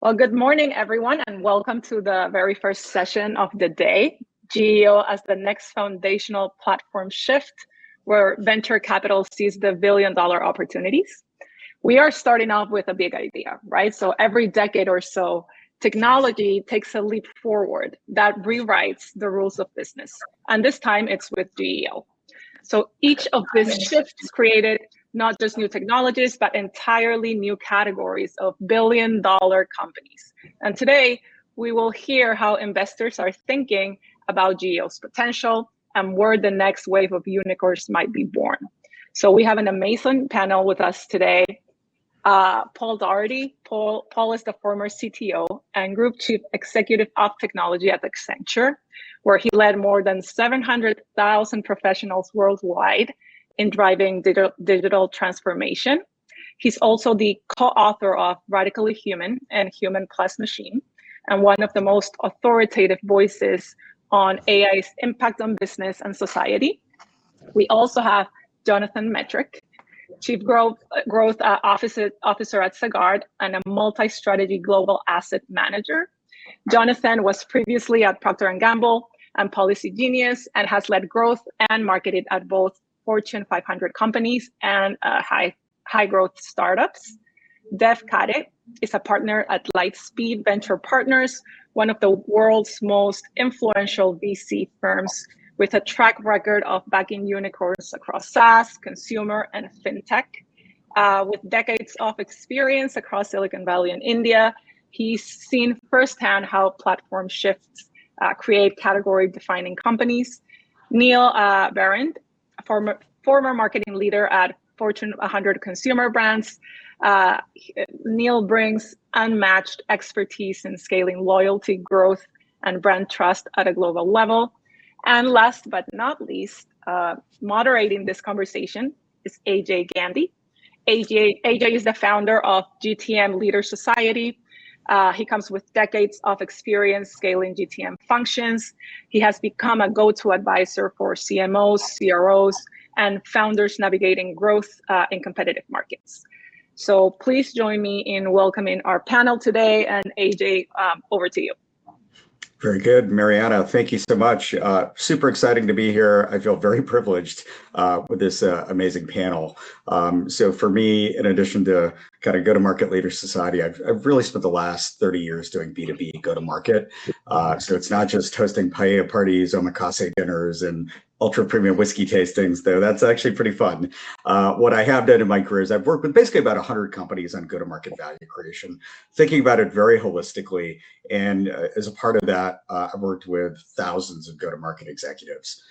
Well, good morning, everyone, and welcome to the very first session of the day, GEO as the next foundational platform shift, where venture capital sees the billion-dollar opportunities. We are starting off with a big idea, right? So every decade or so, technology takes a leap forward that rewrites the rules of business. And this time it's with GEO. So each of these shifts created not just new technologies, but entirely new categories of billion-dollar companies. And today, we will hear how investors are thinking about GEO's potential and where the next wave of unicorns might be born. So we have an amazing panel with us today. Paul Doherty. Paul is the former CTO and Group Chief Executive of Technology at Accenture, where he led more than 700,000 professionals worldwide in driving digital transformation. He's also the co-author of Radically Human and Human Plus Machine, and one of the most authoritative voices on AI's impact on business and society. We also have Jonathan Metrick, Chief Growth Officer at Sagard and a multi-strategy global asset manager. Jonathan was previously at Procter & Gamble and Policy Genius and has led growth and marketed at both Fortune 500 companies and high growth startups. Dev Kade is a partner at Lightspeed Venture Partners, one of the world's most influential VC firms, with a track record of backing unicorns across SaaS, consumer, and fintech. With decades of experience across Silicon Valley and India, he's seen firsthand how platform shifts create category-defining companies. Neil Behrendt, a former marketing leader at Fortune 100 consumer brands. Neil brings unmatched expertise in scaling loyalty, growth, and brand trust at a global level. And last but not least, moderating this conversation is AJ Gandhi. AJ is the founder of GTM Leader Society. He comes with decades of experience scaling GTM functions. He has become a go-to advisor for CMOs, CROs, and founders navigating growth in competitive markets. So please join me in welcoming our panel today. And AJ, over to you. Very good, Mariana. Thank you so much. Super exciting to be here. I feel very privileged with this amazing panel. So for me, in addition to kind of go-to-market leader society, I've really spent the last 30 years doing B2B go-to-market. So it's not just hosting paella parties, omakase dinners, and ultra premium whiskey tastings, though that's actually pretty fun. What I have done in my career is I've worked with basically about 100 companies on go-to-market value creation, thinking about it very holistically. And as a part of that, I've worked with thousands of go-to-market executives.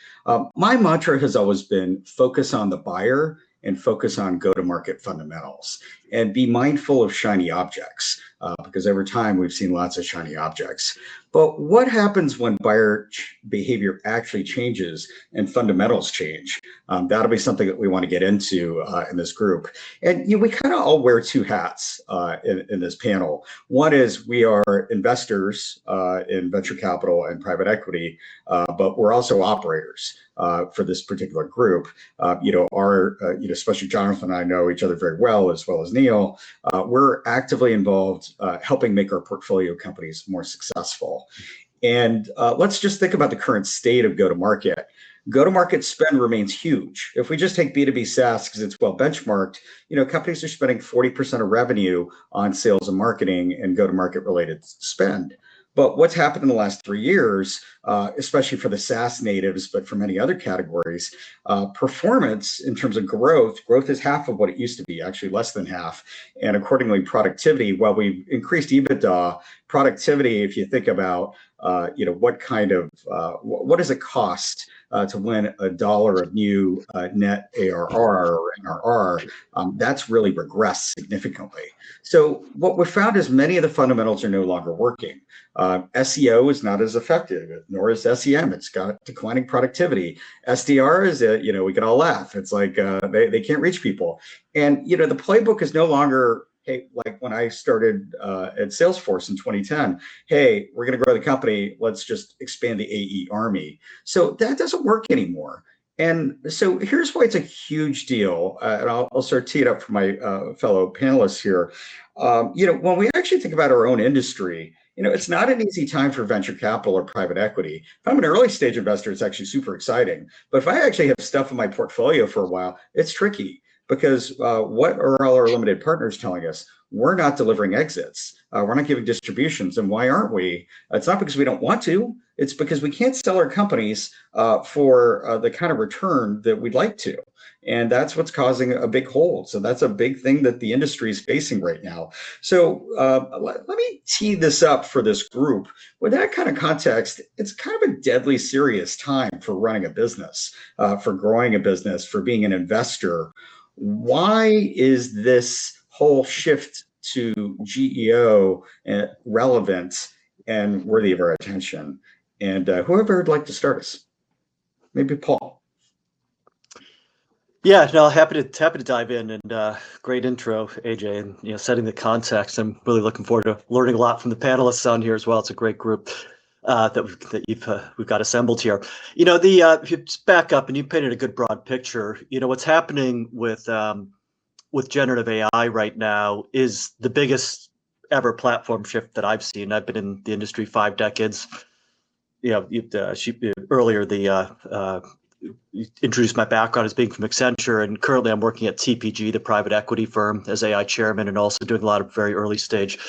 My mantra has always been focus on the buyer and focus on go-to-market fundamentals and be mindful of shiny objects because over time we've seen lots of shiny objects. But what happens when buyer behavior actually changes and fundamentals change? That'll be something that we want to get into in this group. And we kind of all wear two hats in this panel. One is we are investors in venture capital and private equity, but we're also operators for this particular group. Especially Jonathan and I know each other very well as Neil. We're actively involved helping make our portfolio companies more successful. And let's just think about the current state of go-to-market. Go-to-market spend remains huge. If we just take B2B SaaS because it's well benchmarked, companies are spending 40% of revenue on sales and marketing and go-to-market related spend. But what's happened in the last 3 years, especially for the SaaS natives, but for many other categories, performance in terms of growth is half of what it used to be, actually less than half. And accordingly, productivity, while we've increased EBITDA, productivity, if you think about, what does it cost to win $1 of new net ARR or NRR, that's really regressed significantly. So what we found is many of the fundamentals are no longer working. SEO is not as effective, nor is SEM. It's got declining productivity. SDR is, we can all laugh. It's like they can't reach people. And, the playbook is no longer, hey, like when I started at Salesforce in 2010, hey, we're going to grow the company. Let's just expand the AE army. So that doesn't work anymore. And so here's why it's a huge deal, and I'll start tee it up for my fellow panelists here. When we actually think about our own industry, it's not an easy time for venture capital or private equity. If I'm an early stage investor, it's actually super exciting. But if I actually have stuff in my portfolio for a while, it's tricky because what are all our limited partners telling us? We're not delivering exits. We're not giving distributions. And why aren't we? It's not because we don't want to. It's because we can't sell our companies for the kind of return that we'd like to. And that's what's causing a big hole. So that's a big thing that the industry is facing right now. So let me tee this up for this group. With that kind of context, it's kind of a deadly serious time for running a business, for growing a business, for being an investor. Why is this whole shift to GEO relevant and worthy of our attention? And whoever would like to start us, maybe Paul. Yeah, no, happy to dive in, and great intro, AJ, and setting the context. I'm really looking forward to learning a lot from the panelists on here as well. It's a great group that we've got assembled here. If you just back up and you painted a good broad picture, what's happening with generative AI right now is the biggest ever platform shift that I've seen. I've been in the industry 5 decades. Earlier you introduced my background as being from Accenture, and currently I'm working at TPG, the private equity firm, as AI chairman, and also doing a lot of very early stage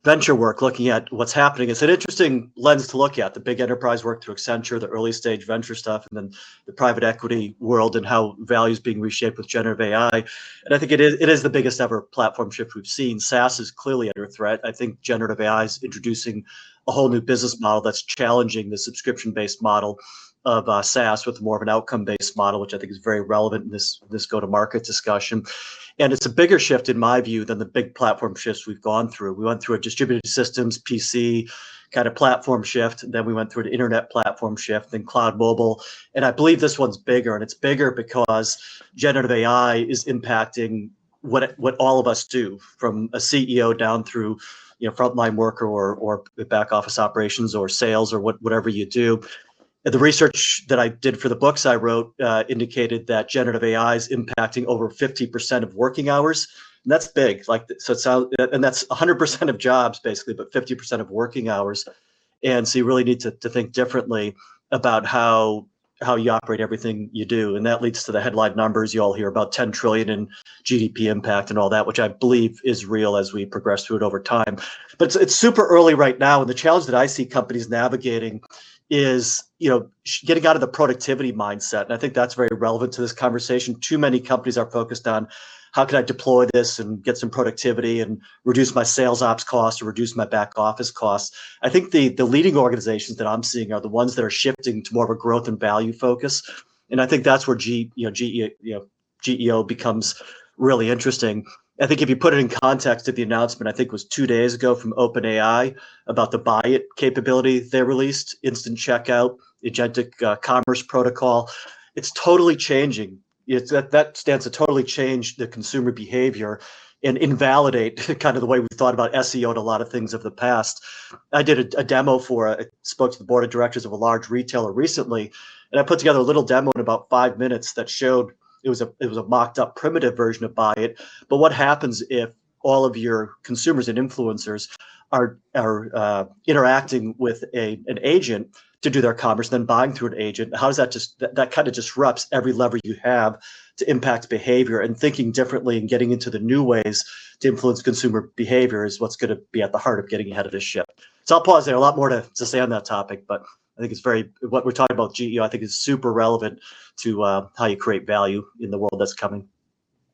venture work, looking at what's happening. It's an interesting lens to look at, the big enterprise work through Accenture, the early stage venture stuff, and then the private equity world and how value is being reshaped with generative AI. And I think it is the biggest ever platform shift we've seen. SaaS is clearly under threat. I think generative AI is introducing a whole new business model that's challenging the subscription-based model of SaaS with more of an outcome-based model, which I think is very relevant in this go-to-market discussion. And it's a bigger shift, in my view, than the big platform shifts we've gone through. We went through a distributed systems, PC kind of platform shift. Then we went through an internet platform shift, then cloud mobile. And I believe this one's bigger. And it's bigger because generative AI is impacting what all of us do, from a CEO down through frontline worker or back office operations or sales or whatever you do. The research that I did for the books I wrote indicated that generative AI is impacting over 50% of working hours. And that's big. And that's 100% of jobs, basically, but 50% of working hours. And so you really need to think differently about how you operate everything you do. And that leads to the headline numbers. You all hear about 10 trillion in GDP impact and all that, which I believe is real as we progress through it over time. But it's super early right now. And the challenge that I see companies navigating is getting out of the productivity mindset. And I think that's very relevant to this conversation. Too many companies are focused on how can I deploy this and get some productivity and reduce my sales ops costs or reduce my back office costs. I think the leading organizations that I'm seeing are the ones that are shifting to more of a growth and value focus. And I think that's where GEO becomes really interesting. I think if you put it in context of the announcement, I think it was 2 days ago from OpenAI about the buy it capability they released, instant checkout, agentic commerce protocol. It's totally changing. That stands to totally change the consumer behavior and invalidate kind of the way we thought about SEO and a lot of things of the past. I did a demo I spoke to the board of directors of a large retailer recently, and I put together a little demo in about 5 minutes that showed it was a mocked up primitive version of buy it. But what happens if all of your consumers and influencers are interacting with an agent to do their commerce, then buying through an agent? How does that kind of disrupts every lever you have to impact behavior, and thinking differently and getting into the new ways to influence consumer behavior is what's going to be at the heart of getting ahead of this shift. So I'll pause there. A lot more to say on that topic, but I think what we're talking about GEO, I think is super relevant to how you create value in the world that's coming.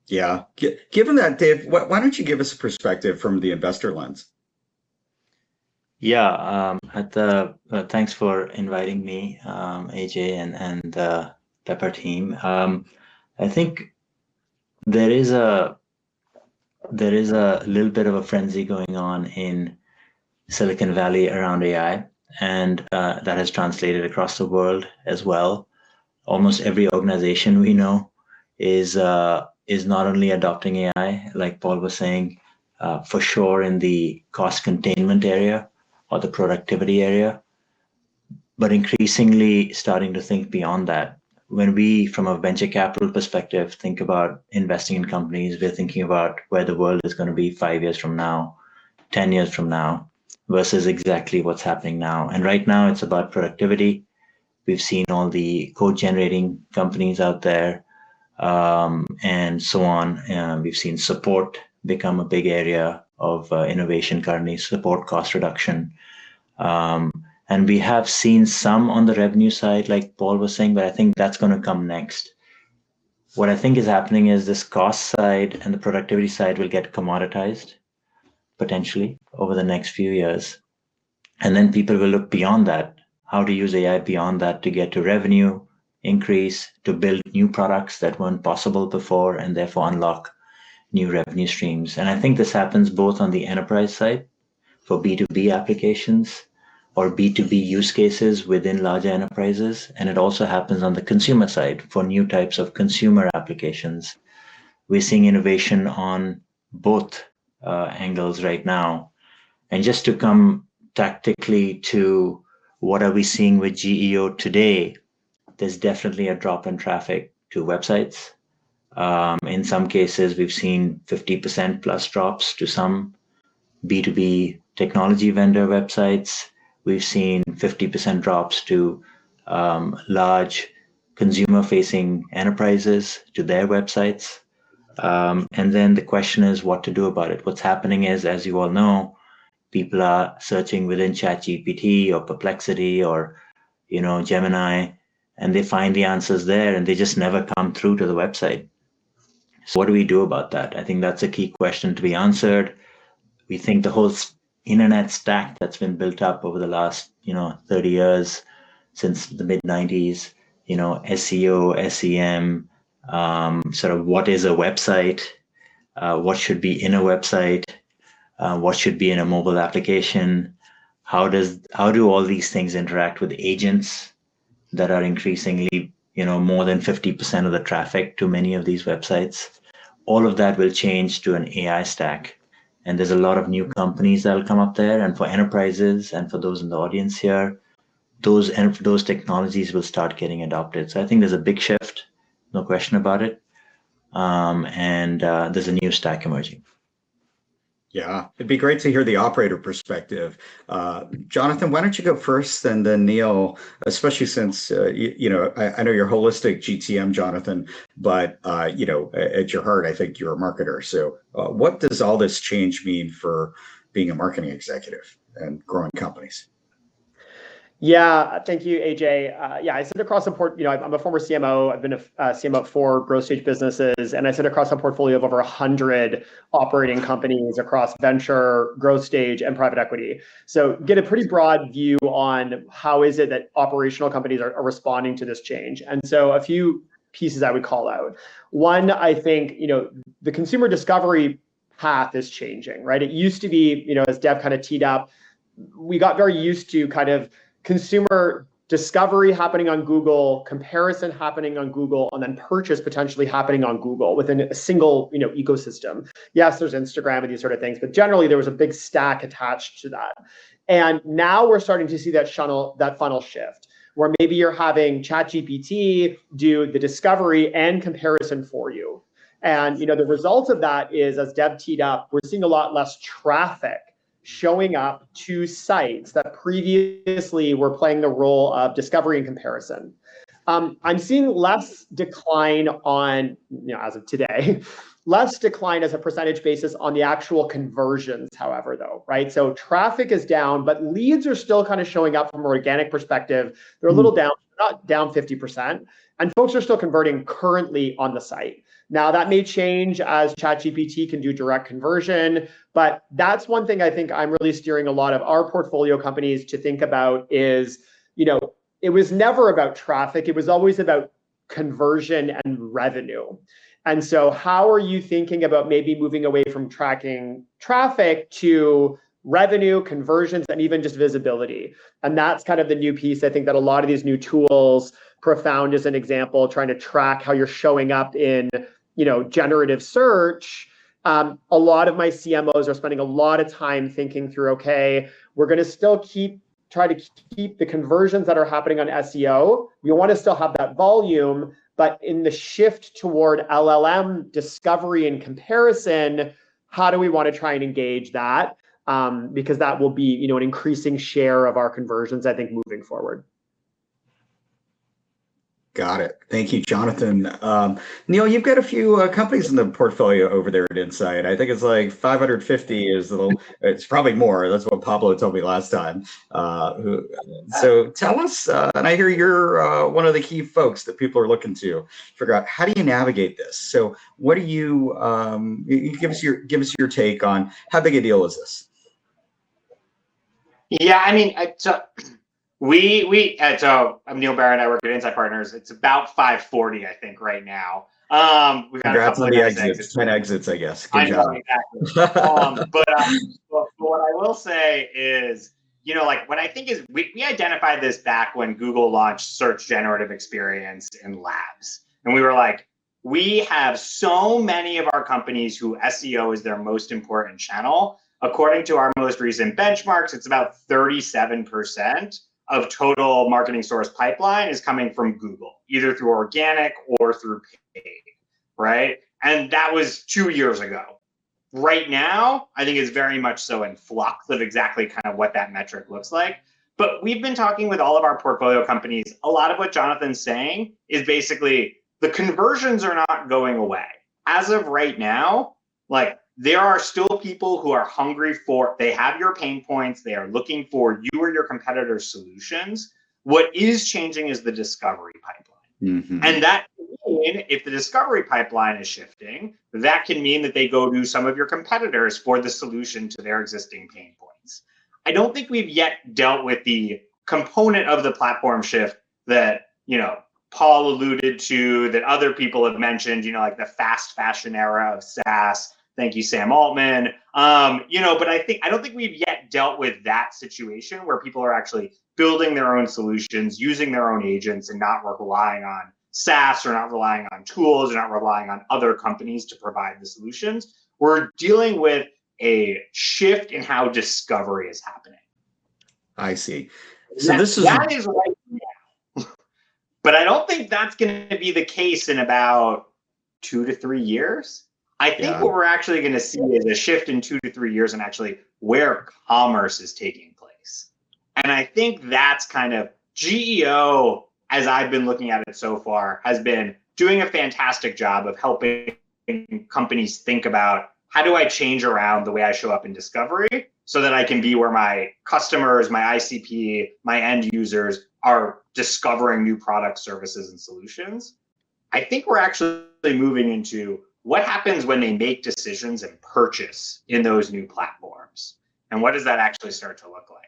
Yeah. Given that, Dave, why don't you give us a perspective from the investor lens? Yeah, thanks for inviting me, AJ and the Pepper team. I think there is a little bit of a frenzy going on in Silicon Valley around AI, and that has translated across the world as well. Almost every organization we know is not only adopting AI, like Paul was saying, for sure in the cost containment area or the productivity area, but increasingly starting to think beyond that, when we, from a venture capital perspective, think about investing in companies, we're thinking about where the world is going to be 5 years from now, 10 years from now, versus exactly what's happening now. And right now, it's about productivity. We've seen all the code generating companies out there, and so on. We've seen support become a big area of innovation currently, support cost reduction. And we have seen some on the revenue side, like Paul was saying, but I think that's going to come next. What I think is happening is this cost side and the productivity side will get commoditized potentially over the next few years. And then people will look beyond that, how to use AI beyond that to get to revenue increase, to build new products that weren't possible before, and therefore unlock new revenue streams. And I think this happens both on the enterprise side for B2B applications or B2B use cases within larger enterprises. And it also happens on the consumer side for new types of consumer applications. We're seeing innovation on both angles right now. And just to come tactically to what are we seeing with GEO today, there's definitely a drop in traffic to websites. In some cases, we've seen 50% plus drops to some B2B technology vendor websites. We've seen 50% drops to large consumer-facing enterprises to their websites. And then the question is what to do about it. What's happening is, as you all know, people are searching within ChatGPT or Perplexity or Gemini, and they find the answers there and they just never come through to the website. So what do we do about that? I think that's a key question to be answered. We think the whole internet stack that's been built up over the last 30 years since the mid 90s, SEO, SEM, sort of what is a website, what should be in a website, what should be in a mobile application, how do all these things interact with agents that are increasingly more than 50% of the traffic to many of these websites. All of that will change to an AI stack. And there's a lot of new companies that will come up there. And for enterprises and for those in the audience here, those technologies will start getting adopted. So I think there's a big shift, no question about it. And there's a new stack emerging. Yeah, it'd be great to hear the operator perspective. Jonathan, why don't you go first, and then Neil, especially since, I know you're holistic GTM, Jonathan, but, at your heart, I think you're a marketer. So what does all this change mean for being a marketing executive and growing companies? Yeah, thank you, AJ. I sit across the I'm a former CMO. I've been a CMO at 4 growth stage businesses, and I sit across a portfolio of over 100 operating companies across venture, growth stage, and private equity. So get a pretty broad view on how is it that operational companies are responding to this change. And so a few pieces I would call out. One, I think, the consumer discovery path is changing, right? It used to be, as Dev kind of teed up, we got very used to kind of consumer discovery happening on Google, comparison happening on Google, and then purchase potentially happening on Google within a single, ecosystem. Yes, there's Instagram and these sort of things, but generally there was a big stack attached to that. And now we're starting to see that funnel shift, where maybe you're having ChatGPT do the discovery and comparison for you. And the result of that is, as Dev teed up, we're seeing a lot less traffic showing up to sites that previously were playing the role of discovery and comparison. I'm seeing less decline on, as of today, less decline as a percentage basis on the actual conversions, however, though, right? So traffic is down, but leads are still kind of showing up from an organic perspective. They're a little down, not down 50%, and folks are still converting currently on the site. Now, that may change as ChatGPT can do direct conversion, but that's one thing I think I'm really steering a lot of our portfolio companies to think about is, it was never about traffic. It was always about conversion and revenue. And so how are you thinking about maybe moving away from tracking traffic to revenue, conversions, and even just visibility? And that's kind of the new piece. I think that a lot of these new tools, Profound is an example, trying to track how you're showing up in generative search. A lot of my CMOs are spending a lot of time thinking through, okay, we're going to still keep try to keep the conversions that are happening on SEO. We want to still have that volume, but in the shift toward LLM discovery and comparison, how do we want to try and engage that? Because that will be, an increasing share of our conversions, I think, moving forward. Got it. Thank you, Jonathan. Neil, you've got a few companies in the portfolio over there at Insight. I think it's like 550 is it's probably more. That's what Pablo told me last time. So tell us, and I hear you're one of the key folks that people are looking to figure out, how do you navigate this? So what do you give us your take on how big a deal is this? Yeah, I mean, so I'm Neil Barrett. I work at Insight Partners. It's about 540, I think, right now. We've had Congrats a couple on of the nice exits. 10 exits, I guess. Good I know, job. exactly. But what I will say is, like what I think is we identified this back when Google launched search generative experience in labs. And we were like, we have so many of our companies who SEO is their most important channel. According to our most recent benchmarks, it's about 37% of total marketing source pipeline is coming from Google, either through organic or through paid, right? And that was 2 years ago. Right now, I think it's very much so in flux of exactly kind of what that metric looks like. But we've been talking with all of our portfolio companies. A lot of what Jonathan's saying is basically the conversions are not going away. As of right now, like, there are still people who are hungry they have your pain points. They are looking for you or your competitors' solutions. What is changing is the discovery pipeline. Mm-hmm. And that can mean, if the discovery pipeline is shifting, that can mean that they go to some of your competitors for the solution to their existing pain points. I don't think we've yet dealt with the component of the platform shift that, Paul alluded to, that other people have mentioned, like the fast fashion era of SaaS. Thank you, Sam Altman. But I don't think we've yet dealt with that situation where people are actually building their own solutions, using their own agents, and not relying on SaaS, or not relying on tools, or not relying on other companies to provide the solutions. We're dealing with a shift in how discovery is happening. I see. So that is right now. But I don't think that's going to be the case in about 2 to 3 years. I think what we're actually going to see is a shift in 2 to 3 years and actually where commerce is taking place. And I think that's kind of GEO, as I've been looking at it so far, has been doing a fantastic job of helping companies think about, how do I change around the way I show up in discovery so that I can be where my customers, my ICP, my end users are discovering new products, services, and solutions. I think we're actually moving into what happens when they make decisions and purchase in those new platforms? And what does that actually start to look like?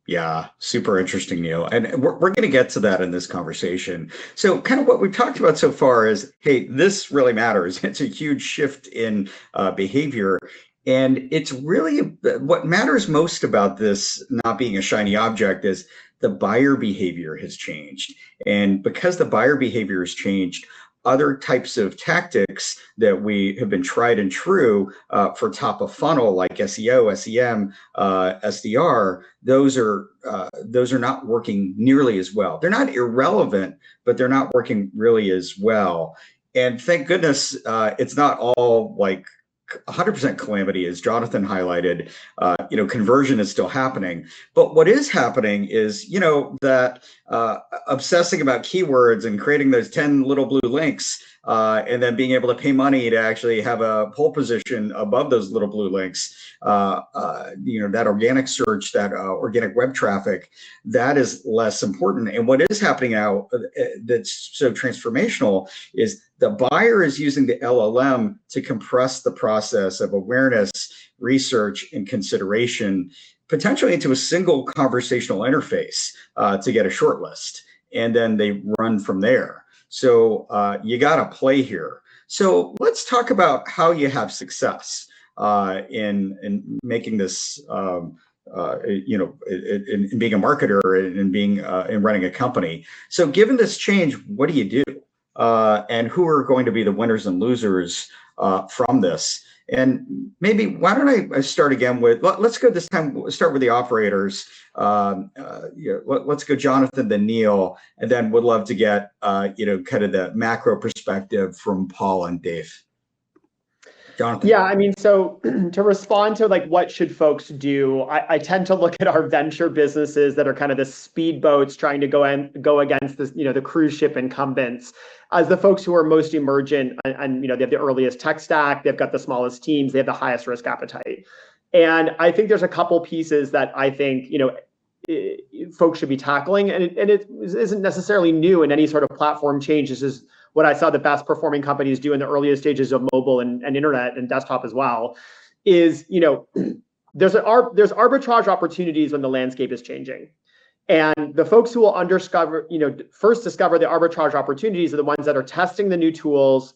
Yeah, super interesting, Neil. And we're going to get to that in this conversation. So kind of what we've talked about so far is, hey, this really matters. It's a huge shift in behavior. And it's really what matters most about this not being a shiny object is the buyer behavior has changed. And because the buyer behavior has changed, other types of tactics that we have been tried and true for top of funnel, like SEO, SEM, SDR, those are not working nearly as well. They're not irrelevant, but they're not working really as well. And thank goodness it's not all like 100% calamity, as Jonathan highlighted. Conversion is still happening, but what is happening is, that obsessing about keywords and creating those 10 little blue links, and then being able to pay money to actually have a pole position above those little blue links, that organic search, that organic web traffic, that is less important. And what is happening now that's so transformational is the buyer is using the LLM to compress the process of awareness, research, and consideration, potentially into a single conversational interface to get a short list. And then they run from there. So you got to play here. So let's talk about how you have success in making this, in being a marketer and being in running a company. So given this change, what do you do? And who are going to be the winners and losers from this? And maybe why don't I start again with, let's go this time, start with the operators. Let's go Jonathan, then Neil, and then would love to get, kind of the macro perspective from Paul and Dave. Jonathan. Yeah, I mean, so to respond to like what should folks do, I tend to look at our venture businesses that are kind of the speedboats trying to go against this, the cruise ship incumbents as the folks who are most emergent and they have the earliest tech stack, they've got the smallest teams, they have the highest risk appetite. And I think there's a couple pieces that I think, folks should be tackling, and it isn't necessarily new in any sort of platform change. This is what I saw the best performing companies do in the earliest stages of mobile and internet and desktop as well, is, there's arbitrage opportunities when the landscape is changing. And the folks who will first discover the arbitrage opportunities are the ones that are testing the new tools,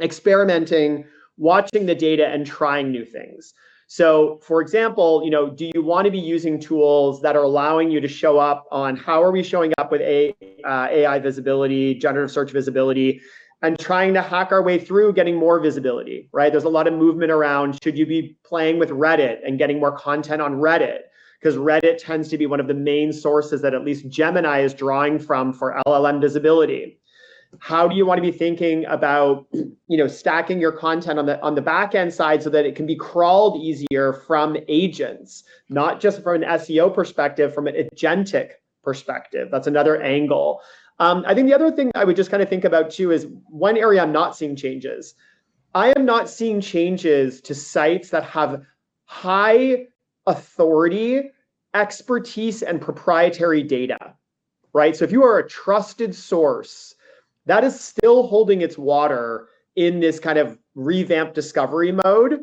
experimenting, watching the data, and trying new things. So, for example, do you want to be using tools that are allowing you to show up on how are we showing up with AI visibility, generative search visibility, and trying to hack our way through getting more visibility, right? There's a lot of movement around, should you be playing with Reddit and getting more content on Reddit? Because Reddit tends to be one of the main sources that at least Gemini is drawing from for LLM visibility. How do you want to be thinking about, stacking your content on the back end side so that it can be crawled easier from agents, not just from an SEO perspective, from an agentic perspective? That's another angle. I think the other thing I would just kind of think about too is one area I'm not seeing changes. I am not seeing changes to sites that have high authority, expertise, and proprietary data, right? So if you are a trusted source, that is still holding its water in this kind of revamped discovery mode.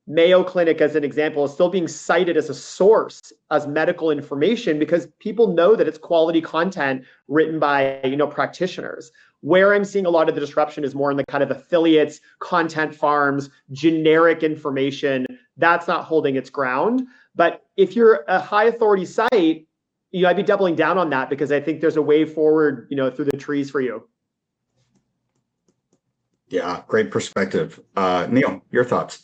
Mayo Clinic, as an example, is still being cited as a source as medical information because people know that it's quality content written by, practitioners. Where I'm seeing a lot of the disruption is more in the kind of affiliates, content farms, generic information. That's not holding its ground. But if you're a high authority site, I'd be doubling down on that because I think there's a way forward, through the trees for you. Yeah, great perspective. Neil, your thoughts?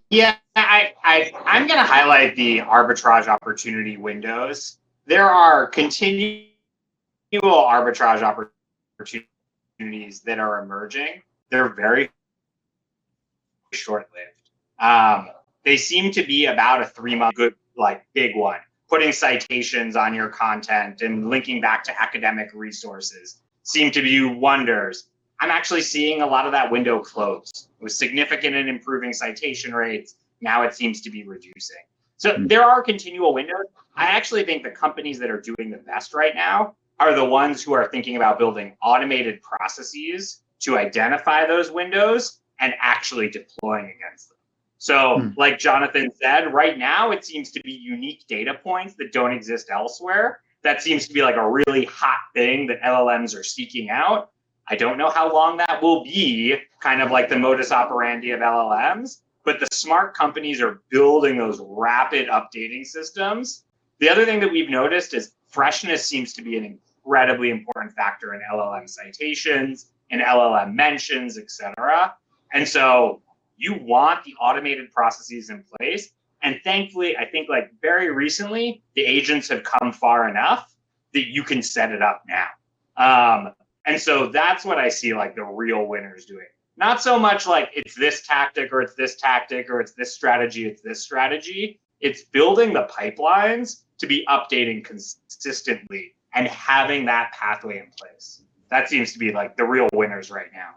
Yeah, I'm going to highlight the arbitrage opportunity windows. There are continual arbitrage opportunities that are emerging. They're very short-lived. They seem to be about a 3-month good, big one. Putting citations on your content and linking back to academic resources seem to do wonders. I'm actually seeing a lot of that window close. It was significant in improving citation rates. Now it seems to be reducing. So there are continual windows. I actually think the companies that are doing the best right now are the ones who are thinking about building automated processes to identify those windows and actually deploying against them. So like Jonathan said, right now it seems to be unique data points that don't exist elsewhere. That seems to be like a really hot thing that LLMs are seeking out. I don't know how long that will be, kind of like the modus operandi of LLMs, but the smart companies are building those rapid updating systems. The other thing that we've noticed is freshness seems to be an incredibly important factor in LLM citations, in LLM mentions, et cetera. And so you want the automated processes in place. And thankfully, I think very recently, the agents have come far enough that you can set it up now. And so that's what I see the real winners doing. Not so much it's this tactic or it's this tactic or it's this strategy, it's this strategy. It's building the pipelines to be updating consistently and having that pathway in place. That seems to be the real winners right now.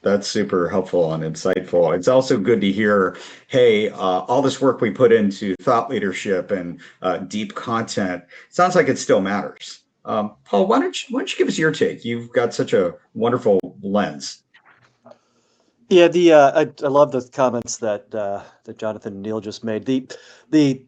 That's super helpful and insightful. It's also good to hear, hey, all this work we put into thought leadership and deep content, sounds like it still matters. Paul, why don't you give us your take? You've got such a wonderful lens. Yeah, I love the comments that Jonathan and Neil just made. The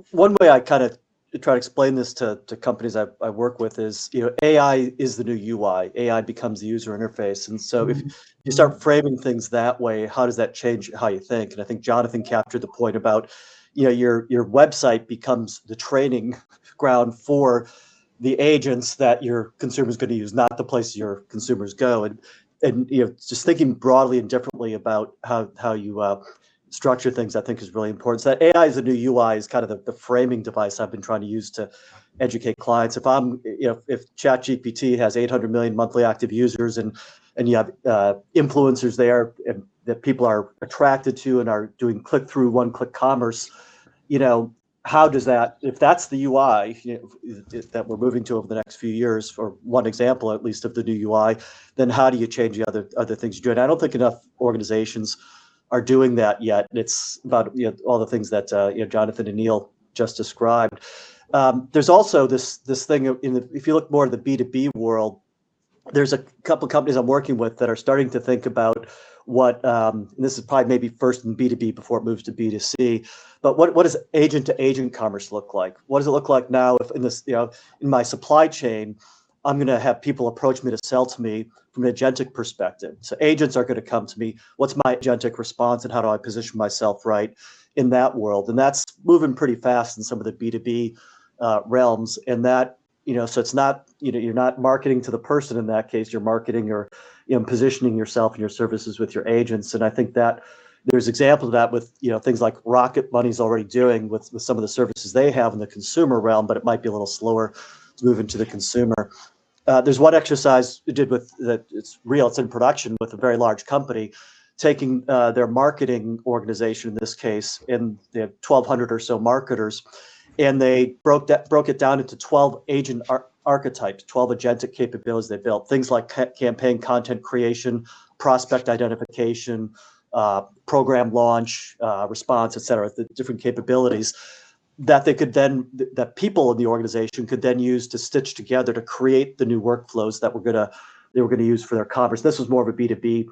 one way I kind of try to explain this to companies I work with is, AI is the new UI. AI becomes the user interface. And so if you start framing things that way, how does that change how you think? And I think Jonathan captured the point about, your website becomes the training ground for the agents that your consumer's going to use, not the place your consumers go. And and just thinking broadly and differently about how you structure things, I think is really important. So that AI as a new UI is kind of the framing device I've been trying to use to educate clients. If if ChatGPT has 800 million monthly active users and you have influencers there and that people are attracted to and are doing click-through, one-click commerce, how does that, if that's the UI that we're moving to over the next few years, for one example at least of the new UI, then how do you change the other things you do? And I don't think enough organizations are doing that yet. And it's about all the things that Jonathan and Neil just described. There's also this thing if you look more at the B2B world, there's a couple of companies I'm working with that are starting to think about what, and this is probably maybe first in B2B before it moves to B2C, but what does agent to agent commerce look like? What does it look like now if in my supply chain, I'm going to have people approach me to sell to me from an agentic perspective. So agents are going to come to me. What's my agentic response and how do I position myself right in that world? And that's moving pretty fast in some of the B2B realms. And that, so it's not, you're not marketing to the person in that case, you're marketing or positioning yourself and your services with your agents. And I think that there's examples of that with, things like Rocket Money's already doing with some of the services they have in the consumer realm, but it might be a little slower to move into the consumer. There's one exercise we did with that. It's real. It's in production with a very large company, taking their marketing organization in this case, and they have 1,200 or so marketers, and they broke it down into 12 agent archetypes, 12 agentic capabilities they built. Things like campaign content creation, prospect identification, program launch, response, et cetera. The different capabilities that they could then, that people in the organization could then use to stitch together to create the new workflows that they were gonna use for their commerce. This was more of a B2B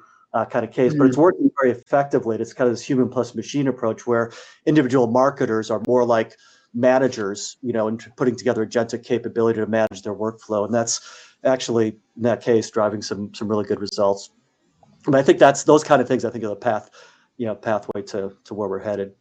kind of case, but it's working very effectively. It's kind of this human plus machine approach where individual marketers are more like managers, and putting together agentic capability to manage their workflow. And that's actually, in that case, driving some really good results. And I think that's those kind of things, I think, are the pathway to where we're headed.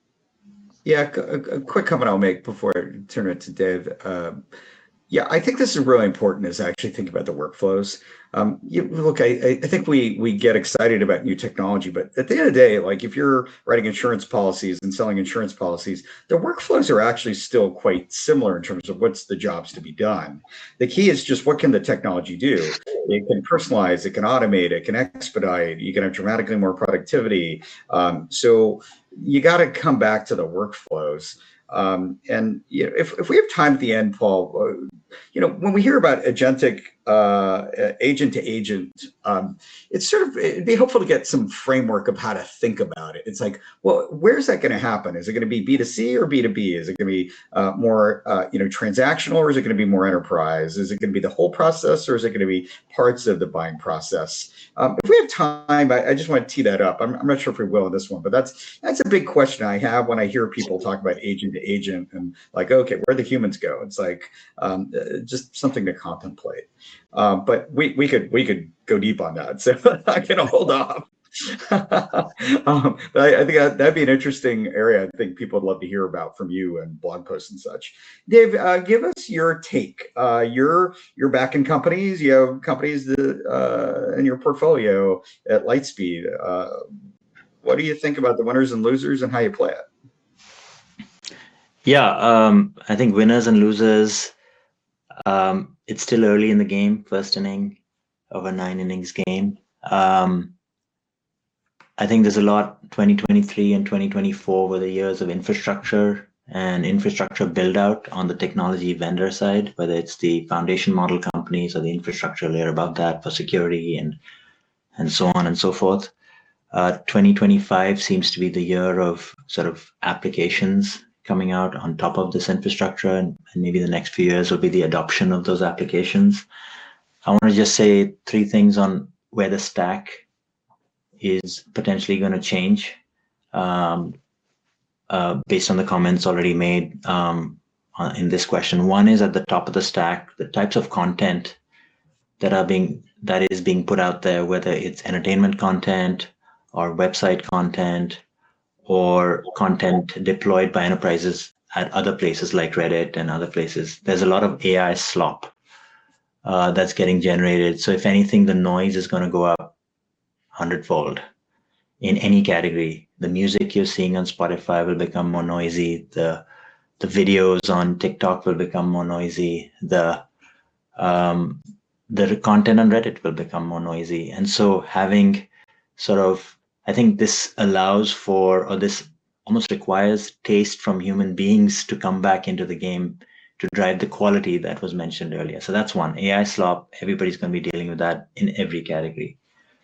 Yeah, a quick comment I'll make before I turn it to Dave. I think this is really important, is actually think about the workflows. Look, I think we get excited about new technology, but at the end of the day, like if you're writing insurance policies and selling insurance policies, the workflows are actually still quite similar in terms of what's the jobs to be done. The key is just what can the technology do? It can personalize, it can automate, it can expedite, you can have dramatically more productivity. So you got to come back to the workflows. And if we have time at the end, Paul, when we hear about agentic agent to agent, it'd be helpful to get some framework of how to think about it. It's like, well, where's that going to happen? Is it going to be B2C or B2B? Is it going to be more transactional, or is it going to be more enterprise? Is it going to be the whole process, or is it going to be parts of the buying process? If we have time, I just want to tee that up. I'm not sure if we will in this one, but that's a big question I have when I hear people talk about agent to agent and like, okay, where the humans go? It's like just something to contemplate. But we could go deep on that, so I can hold off. But I think that'd be an interesting area. I think people would love to hear about from you and blog posts and such. Dave, give us your take. You're back in companies. You have companies in your portfolio at Lightspeed. What do you think about the winners and losers and how you play it? Yeah, I think winners and losers. It's still early in the game, first inning of a 9 innings game. I think there's a lot. 2023 and 2024 were the years of infrastructure and infrastructure build out on the technology vendor side, whether it's the foundation model companies or the infrastructure layer above that for security and so on and so forth. 2025 seems to be the year of sort of applications coming out on top of this infrastructure, and maybe the next few years will be the adoption of those applications. I want to just say 3 things on where the stack is potentially going to change based on the comments already made in this question. One is at the top of the stack, the types of content that is being put out there, whether it's entertainment content or website content or content deployed by enterprises at other places like Reddit and other places. There's a lot of AI slop that's getting generated. So if anything, the noise is going to go up hundredfold in any category. The music you're seeing on Spotify will become more noisy. The videos on TikTok will become more noisy. The content on Reddit will become more noisy. And so having I think this allows for, or this almost requires taste from human beings to come back into the game to drive the quality that was mentioned earlier. So that's one. AI slop, everybody's going to be dealing with that in every category.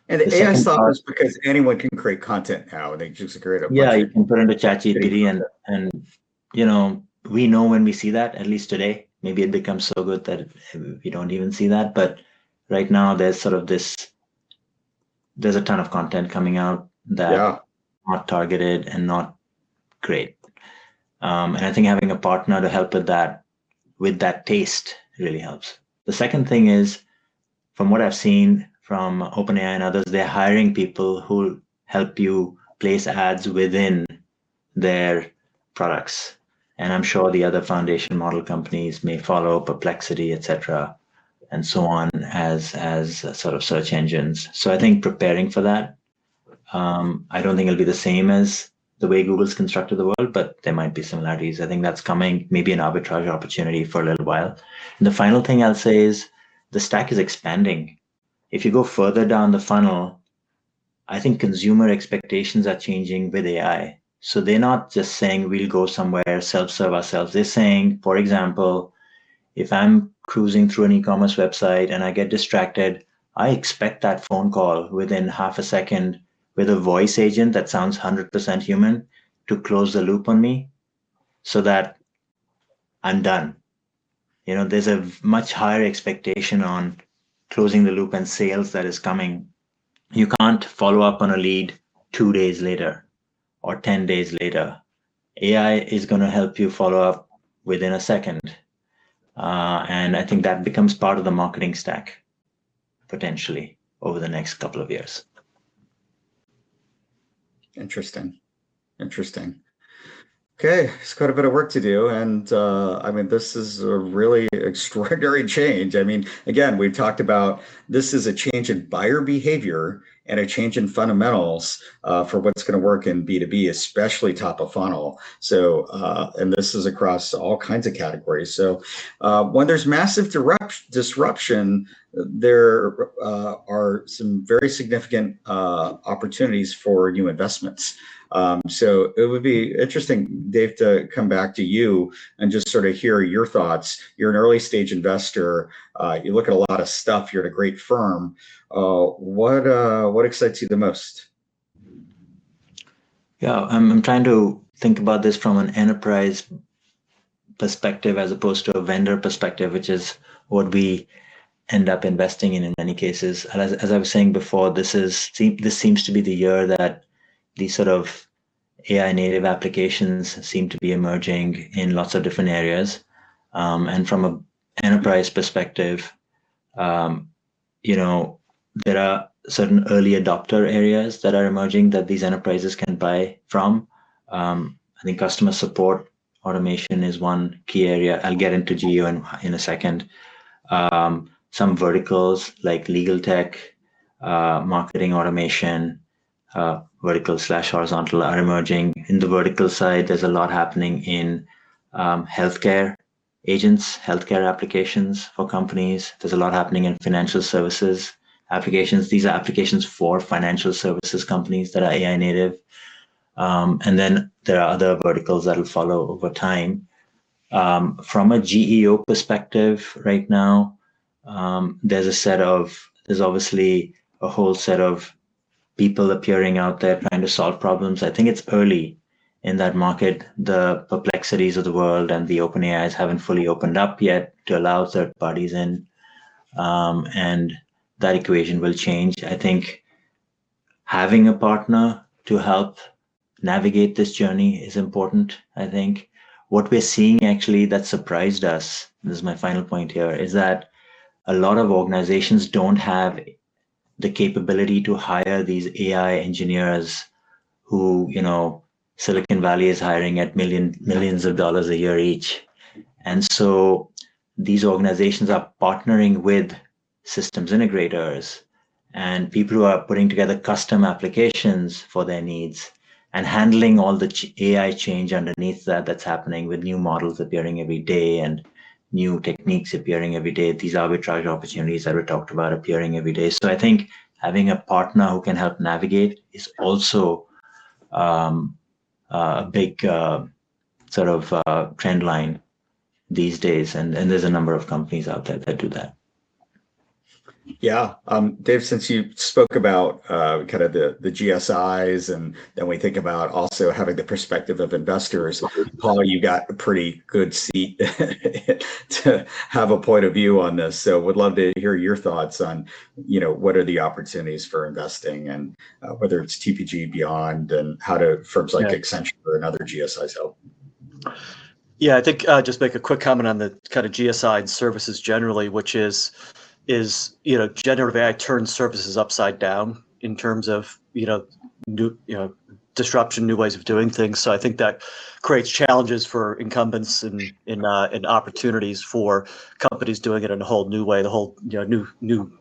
And the AI slop is because anyone can create content now. They just create a bunch you can put into ChatGPT and we know when we see that, at least today. Maybe it becomes so good that we don't even see that. But right now there's there's a ton of content coming out that not targeted and not great. And I think having a partner to help with that taste really helps. The second thing is, from what I've seen from OpenAI and others, they're hiring people who help you place ads within their products. And I'm sure the other foundation model companies may follow, Perplexity, etc., and so on, as sort of search engines. So I think preparing for that, I don't think it'll be the same as the way Google's constructed the world, but there might be similarities. I think that's coming, maybe an arbitrage opportunity for a little while. And the final thing I'll say is the stack is expanding. If you go further down the funnel, I think consumer expectations are changing with AI. So they're not just saying we'll go somewhere, self-serve ourselves. They're saying, for example, if I'm cruising through an e-commerce website and I get distracted, I expect that phone call within half a second with a voice agent that sounds 100% human to close the loop on me so that I'm done. There's a much higher expectation on closing the loop and sales that is coming. You can't follow up on a lead 2 days later or 10 days later. AI is going to help you follow up within a second. And I think that becomes part of the marketing stack, potentially, over the next couple of years. Interesting. Okay, it's quite a bit of work to do. And I mean, this is a really extraordinary change. I mean, again, we've talked about this is a change in buyer behavior and a change in fundamentals for what's going to work in B2B, especially top of funnel. So, and this is across all kinds of categories. So when there's massive disruption, there are some very significant opportunities for new investments. So it would be interesting, Dave, to come back to you and just sort of hear your thoughts. You're an early stage investor. You look at a lot of stuff. You're at a great firm. What excites you the most? Yeah, I'm trying to think about this from an enterprise perspective as opposed to a vendor perspective, which is what we end up investing in many cases. As I was saying before, this seems to be the year that these sort of AI native applications seem to be emerging in lots of different areas. And from an enterprise perspective, there are certain early adopter areas that are emerging that these enterprises can buy from. I think customer support automation is one key area. I'll get into GEO in a second. Some verticals like legal tech, marketing automation, vertical/horizontal are emerging. In the vertical side, there's a lot happening in healthcare agents, healthcare applications for companies. There's a lot happening in financial services applications. These are applications for financial services companies that are AI native. And then there are other verticals that will follow over time. From a GEO perspective right now, there's obviously a whole set of people appearing out there trying to solve problems. I think it's early in that market. The Perplexities of the world and the OpenAIs haven't fully opened up yet to allow third parties in. And that equation will change. I think having a partner to help navigate this journey is important. I think what we're seeing actually that surprised us, this is my final point here, is that a lot of organizations don't have the capability to hire these AI engineers who, Silicon Valley is hiring at millions of dollars a year each. And so these organizations are partnering with systems integrators and people who are putting together custom applications for their needs and handling all the AI change underneath that's happening with new models appearing every day and new techniques appearing every day. These arbitrage opportunities that we talked about appearing every day. So I think having a partner who can help navigate is also a big sort of trend line these days. And there's a number of companies out there that do that. Yeah, Dave, since you spoke about kind of the GSIs, and then we think about also having the perspective of investors, Paul, you got a pretty good seat to have a point of view on this. So would love to hear your thoughts on, what are the opportunities for investing, and whether it's TPG Beyond, and how do firms like Accenture and other GSIs help? Yeah, I think just make a quick comment on the kind of GSI and services generally, which is generative AI turns services upside down in terms of new disruption, new ways of doing things. So I think that creates challenges for incumbents and opportunities for companies doing it in a whole new way. The whole new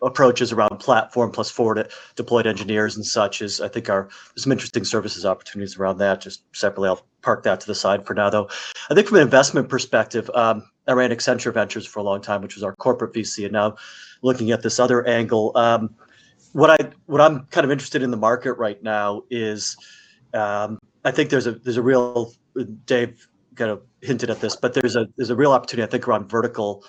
approaches around platform plus forward deployed engineers and such is, I think, there's some interesting services opportunities around that. Just separately, I'll park that to the side for now, though. I think from an investment perspective, I ran Accenture Ventures for a long time, which was our corporate VC, and now looking at this other angle. What I'm kind of interested in the market right now is, I think there's a real, Dave kind of hinted at this, but there's a real opportunity, I think, around vertical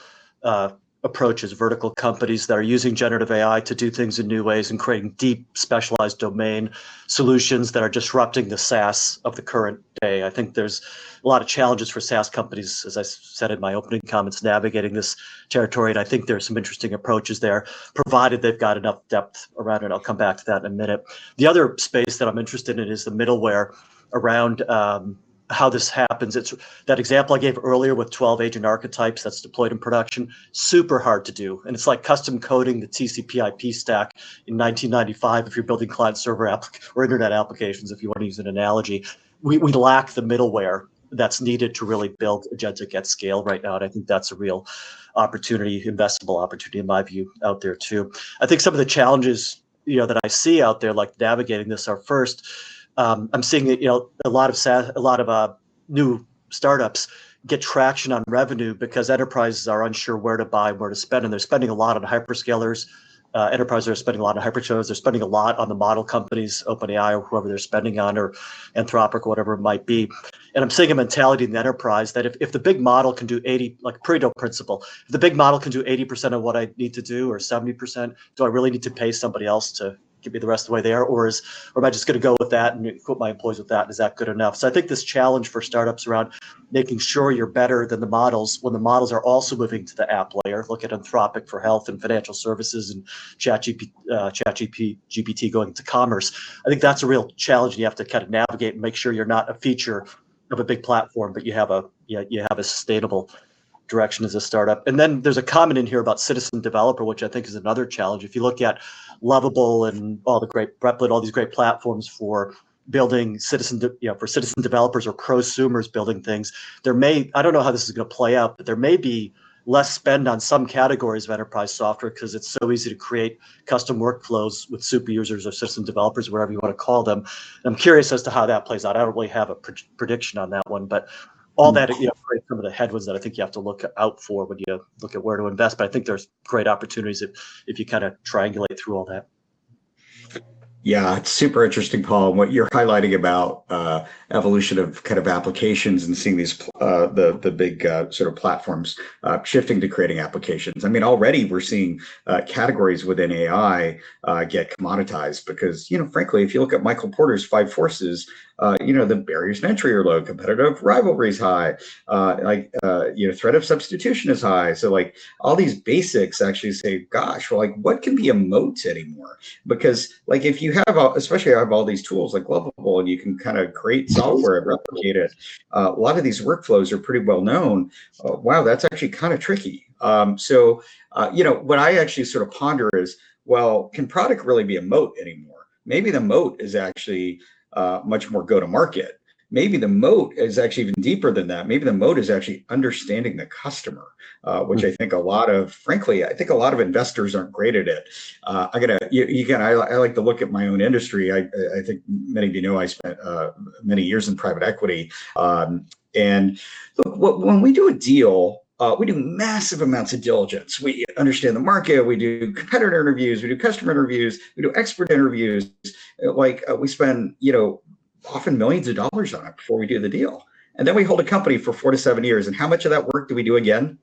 approaches, vertical companies that are using generative AI to do things in new ways and creating deep specialized domain solutions that are disrupting the SaaS of the current day. I think there's a lot of challenges for SaaS companies, as I said in my opening comments, navigating this territory. And I think there's some interesting approaches there, provided they've got enough depth around it. I'll come back to that in a minute. The other space that I'm interested in is the middleware around how this happens. It's that example I gave earlier with 12 agent archetypes that's deployed in production, super hard to do. And it's like custom coding the TCP IP stack in 1995 if you're building client server or internet applications, if you want to use an analogy. We lack the middleware that's needed to really build agentic at scale right now. And I think that's a real opportunity, investable opportunity in my view out there too. I think some of the challenges that I see out there, like navigating this, are first, I'm seeing a lot of new startups get traction on revenue because enterprises are unsure where to buy, where to spend, and they're spending a lot on hyperscalers. Enterprises are spending a lot on hyperscalers. They're spending a lot on the model companies, OpenAI or whoever they're spending on, or Anthropic, whatever it might be. And I'm seeing a mentality in the enterprise that if the big model can do 80, like Pareto principle, if the big model can do 80% of what I need to do, or 70%, do I really need to pay somebody else to give me the rest of the way there, or am I just going to go with that and equip my employees with that? And is that good enough? So I think this challenge for startups around making sure you're better than the models when the models are also moving to the app layer. Look at Anthropic for health and financial services, and GPT going into commerce. I think that's a real challenge. You have to kind of navigate and make sure you're not a feature of a big platform, but you have a sustainable direction as a startup. And then there's a comment in here about citizen developer, which I think is another challenge. If you look at Lovable and all the great Replit, all these great platforms for building citizen developers or prosumers building things, I don't know how this is going to play out, but there may be less spend on some categories of enterprise software because it's so easy to create custom workflows with super users or citizen developers, whatever you want to call them. And I'm curious as to how that plays out. I don't really have a prediction on that one, but all that creates some of the headwinds that I think you have to look out for when you look at where to invest. But I think there's great opportunities if you kind of triangulate through all that. Yeah, it's super interesting, Paul. And what you're highlighting about evolution of kind of applications and seeing these the big sort of platforms shifting to creating applications. I mean, already we're seeing categories within AI get commoditized because, frankly, if you look at Michael Porter's 5 Forces, the barriers to entry are low, competitive rivalry is high, threat of substitution is high. So like all these basics actually say, gosh, well, like what can be a moat anymore? Because like if you have, especially I have all these tools like Lovable, and you can kind of create software and replicate it. A lot of these workflows are pretty well known. Wow, that's actually kind of tricky. So what I actually sort of ponder is, well, can product really be a moat anymore? Maybe the moat is actually much more go to market. maybe the moat is actually even deeper than that. Maybe the moat is actually understanding the customer, which I think frankly, I think a lot of investors aren't great at it. I like to look at my own industry. I think many of you know I spent many years in private equity. And look, when we do a deal, we do massive amounts of diligence. We understand the market. We do competitor interviews. We do customer interviews. We do expert interviews. We spend, often millions of dollars on it before we do the deal. And then we hold a company for 4 to 7 years. And how much of that work do we do again?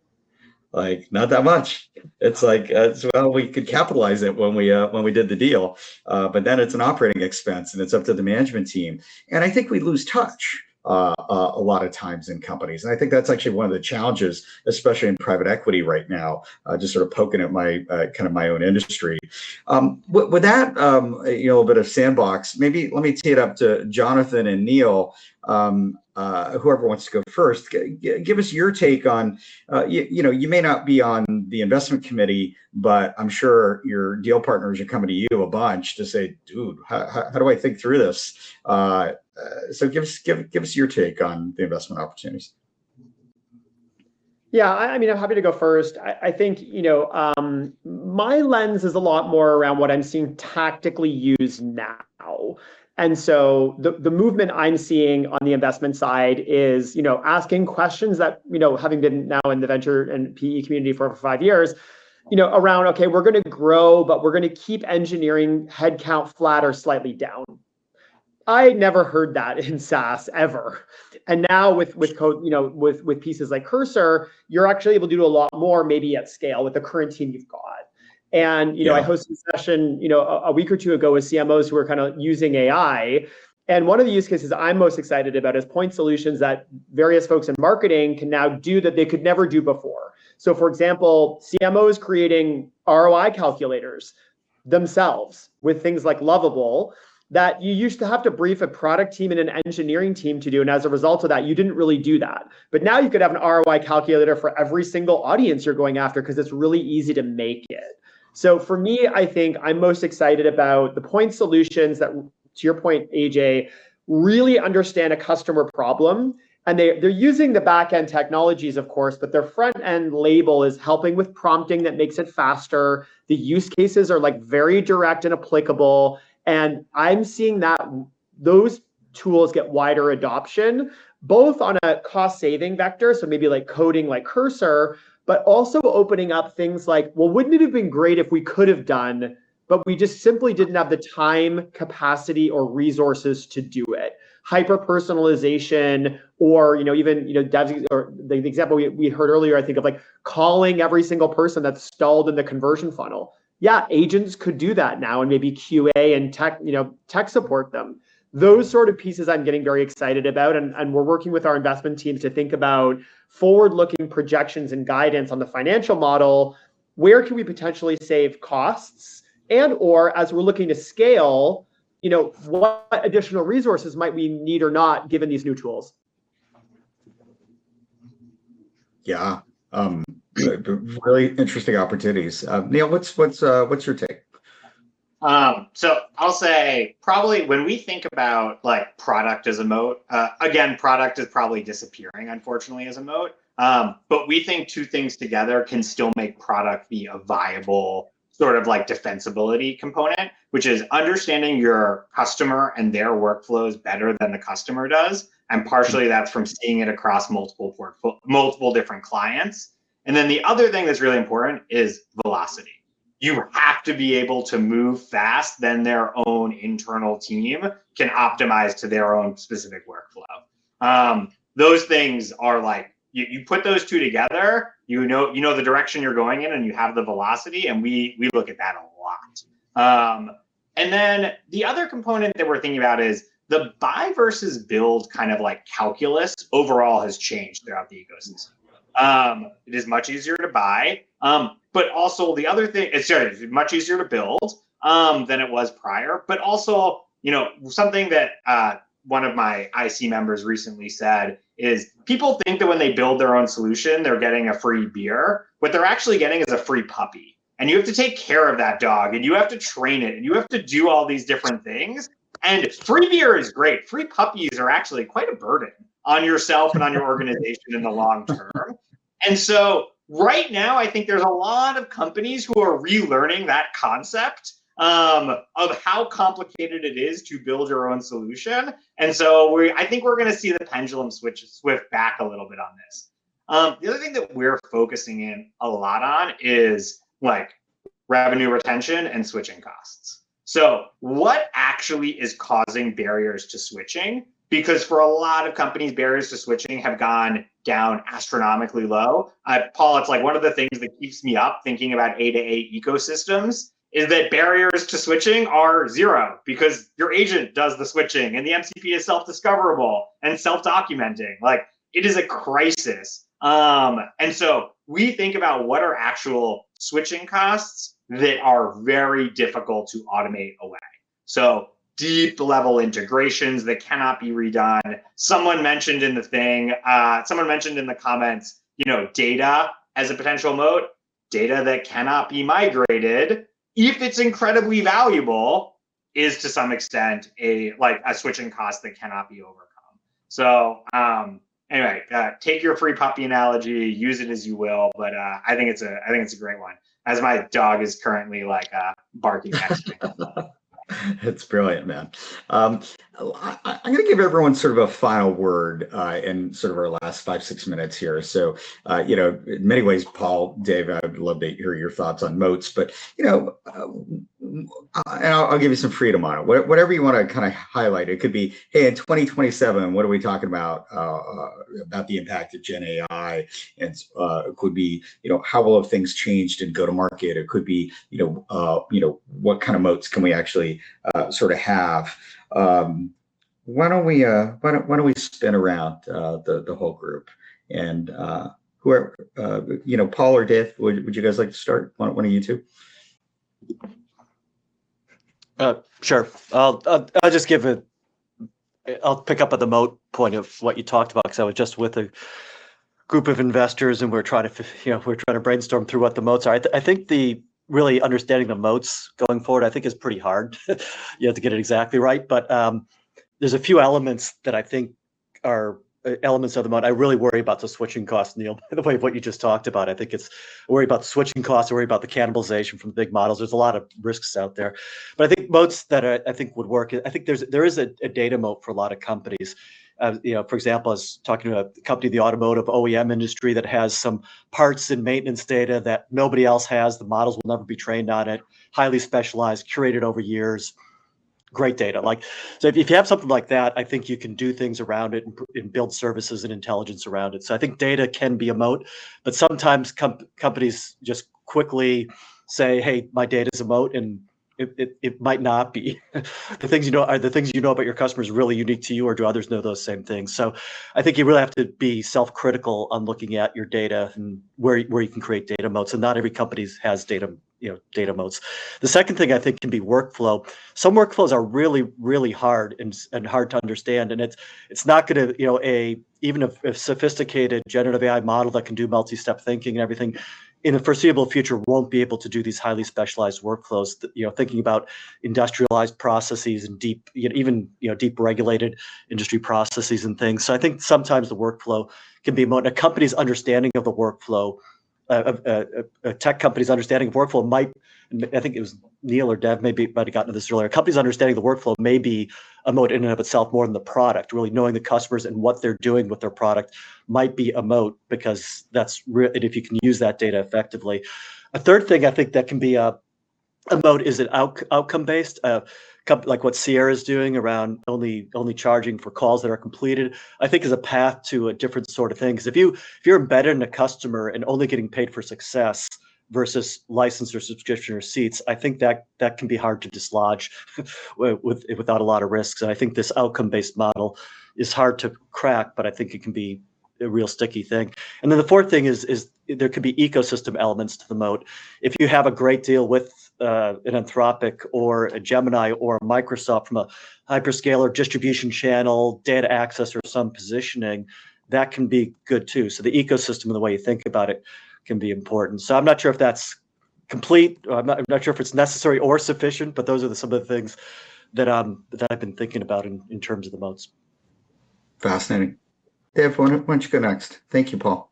Not that much. It's we could capitalize it when we did the deal, but then it's an operating expense and it's up to the management team. And I think we lose touch a lot of times in companies. And I think that's actually one of the challenges, especially in private equity right now, just sort of poking at my kind of my own industry. With that, a little bit of sandbox, maybe let me tee it up to Jonathan and Neil. Whoever wants to go first, give us your take on, you may not be on the investment committee, but I'm sure your deal partners are coming to you a bunch to say, dude, how do I think through this? So give us your take on the investment opportunities. Yeah, I'm happy to go first. I think, my lens is a lot more around what I'm seeing tactically used now. And so the movement I'm seeing on the investment side is, asking questions that, having been now in the venture and PE community for over 5 years, around, okay, we're going to grow, but we're going to keep engineering headcount flat or slightly down. I never heard that in SaaS ever. And now with code, with pieces like Cursor, you're actually able to do a lot more, maybe at scale with the current team you've got. And, I hosted a session, a week or two ago with CMOs who were kind of using AI. And one of the use cases I'm most excited about is point solutions that various folks in marketing can now do that they could never do before. So for example, CMOs creating ROI calculators themselves with things like Lovable that you used to have to brief a product team and an engineering team to do. And as a result of that, you didn't really do that. But now you could have an ROI calculator for every single audience you're going after because it's really easy to make it. So for me, I think I'm most excited about the point solutions that, to your point, AJ, really understand a customer problem. And they're using the back-end technologies, of course, but their front-end label is helping with prompting that makes it faster. The use cases are very direct and applicable. And I'm seeing that those tools get wider adoption, both on a cost-saving vector, so maybe coding like Cursor, but also opening up things like, well, wouldn't it have been great if we could have done, but we just simply didn't have the time, capacity, or resources to do it. Hyper-personalization, or even devs, or the example we heard earlier, I think of calling every single person that's stalled in the conversion funnel. Yeah, agents could do that now, and maybe QA and tech support them. Those sort of pieces I'm getting very excited about, and we're working with our investment teams to think about forward-looking projections and guidance on the financial model. Where can we potentially save costs, and or as we're looking to scale, what additional resources might we need or not given these new tools? Yeah. Really interesting opportunities. Neil, what's your take? So I'll say probably when we think about product as a moat, again, product is probably disappearing, unfortunately, as a moat. But we think two things together can still make product be a viable sort of defensibility component, which is understanding your customer and their workflows better than the customer does. And partially that's from seeing it across multiple different clients. And then the other thing that's really important is velocity. You have to be able to move fast, then their own internal team can optimize to their own specific workflow. Those things are you put those two together, you know the direction you're going in, and you have the velocity, and we look at that a lot. And then the other component that we're thinking about is the buy versus build kind of calculus overall has changed throughout the ecosystem. It is much easier to buy, but also the other thing, it's much easier to build than it was prior. But also, something that one of my IC members recently said is people think that when they build their own solution, they're getting a free beer. What they're actually getting is a free puppy. And you have to take care of that dog, and you have to train it, and you have to do all these different things. And free beer is great. Free puppies are actually quite a burden on yourself and on your organization in the long term. And so right now, I think there's a lot of companies who are relearning that concept of how complicated it is to build your own solution. And so I think we're going to see the pendulum swift back a little bit on this. The other thing that we're focusing in a lot on is like revenue retention and switching costs. So what actually is causing barriers to switching? Because for a lot of companies, barriers to switching have gone down astronomically low. Paul, it's like one of the things that keeps me up thinking about A2A ecosystems is that barriers to switching are zero because your agent does the switching and the MCP is self-discoverable and self-documenting. Like it is a crisis. And so we think about what are actual switching costs that are very difficult to automate away. So deep level integrations that cannot be redone. Someone mentioned in the comments, data as a potential moat, data that cannot be migrated, if it's incredibly valuable, is to some extent a switching cost that cannot be overcome. So anyway, take your free puppy analogy, use it as you will, but I think it's a great one. As my dog is currently barking next to me. It's brilliant, man. I'm going to give everyone sort of a final word in sort of our last 5-6 minutes here. So, in many ways, Paul, Dave, I'd love to hear your thoughts on moats, but, and I'll give you some freedom on it. Whatever you want to kind of highlight. It could be, hey, in 2027, what are we talking about the impact of Gen AI? And it could be, how will things changed in go-to-market? It could be, what kind of moats can we actually sort of have? Why don't we spin around the whole group and whoever Paul or Dave, would you guys like to start? One of you two? Sure. I'll just I'll pick up at the moat point of what you talked about because I was just with a group of investors and we're trying to brainstorm through what the moats are. I think the really understanding the moats going forward, I think is pretty hard. You have to get it exactly right, but there's a few elements that I think are elements of the moat. I really worry about the switching costs, Neil, by the way, of what you just talked about. I think I worry about the switching costs, I worry about the cannibalization from the big models. There's a lot of risks out there. But I think moats that I think would work, I think there is a data moat for a lot of companies. For example, I was talking to a company in the automotive OEM industry that has some parts and maintenance data that nobody else has. The models will never be trained on it, highly specialized, curated over years. Great data. So if you have something like that, I think you can do things around it and build services and intelligence around it. So I think data can be a moat, but sometimes companies just quickly say, hey, my data is a moat, and it might not be. The things about your customers really unique to you, or do others know those same things? So I think you really have to be self-critical on looking at your data and where you can create data moats, and not every company has data moats. The second thing I think can be workflow. Some workflows are really, really hard and hard to understand, and it's not going to even a sophisticated generative AI model that can do multi-step thinking and everything in the foreseeable future won't be able to do these highly specialized workflows. Thinking about industrialized processes and deep regulated industry processes and things. So I think sometimes the workflow can be a company's understanding of the workflow. A tech company's understanding of workflow might, I think it was Neil or Dev might have gotten to this earlier. A company's understanding of the workflow may be a moat in and of itself more than the product. Really knowing the customers and what they're doing with their product might be a moat, because that's and if you can use that data effectively. A third thing I think that can be a moat is an outcome based. Like what Sierra is doing around only charging for calls that are completed, I think is a path to a different sort of thing. Because if you're embedded in a customer and only getting paid for success versus license or subscription or seats, I think that can be hard to dislodge without a lot of risks. And I think this outcome-based model is hard to crack, but I think it can be a real sticky thing. And then the fourth thing is there could be ecosystem elements to the moat. If you have a great deal with an Anthropic or a Gemini or a Microsoft from a hyperscaler distribution channel, data access, or some positioning, that can be good too. So the ecosystem and the way you think about it can be important. So I'm not sure if that's complete. I'm not sure if it's necessary or sufficient, but those are some of the things that I've been thinking about in terms of the moats. Fascinating. Dev, why don't you go next? Thank you, Paul.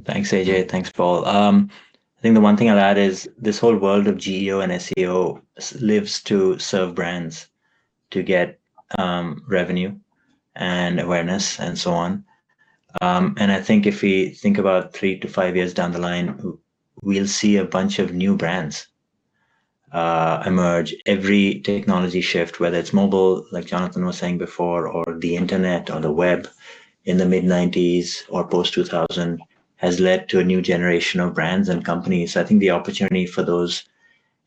Thanks, AJ. Thanks, Paul. I think the one thing I'll add is this whole world of GEO and SEO lives to serve brands to get revenue and awareness and so on. And I think if we think about 3 to 5 years down the line, we'll see a bunch of new brands emerge. Every technology shift, whether it's mobile, like Jonathan was saying before, or the internet or the web in the mid-90s or post-2000, has led to a new generation of brands and companies. So I think the opportunity for those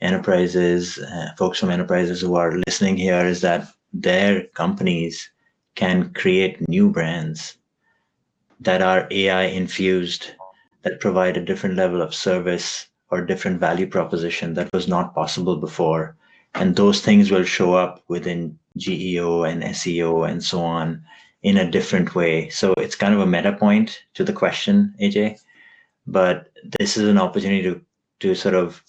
enterprises, folks from enterprises who are listening here, is that their companies can create new brands that are AI infused, that provide a different level of service or different value proposition that was not possible before. And those things will show up within GEO and SEO and so on in a different way. So it's kind of a meta point to the question, AJ, but this is an opportunity to sort of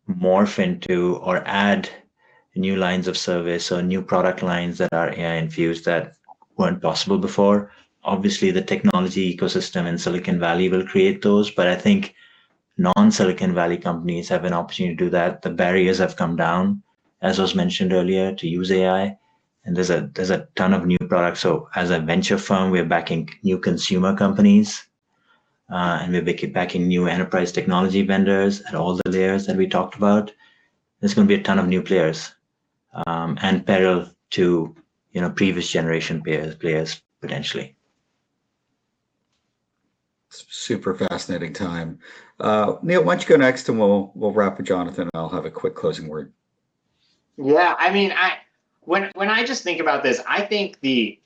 morph into or add new lines of service or new product lines that are AI infused that weren't possible before. Obviously, the technology ecosystem in Silicon Valley will create those, but I think non-Silicon Valley companies have an opportunity to do that. The barriers have come down, as was mentioned earlier, to use AI. And there's a ton of new products. So as a venture firm, we're backing new consumer companies, and we're backing new enterprise technology vendors at all the layers that we talked about. There's going to be a ton of new players, and parallel to previous generation players potentially. Super fascinating time. Neil, why don't you go next, and we'll wrap with Jonathan, and I'll have a quick closing word. Yeah, I mean, when I just think about this, I think the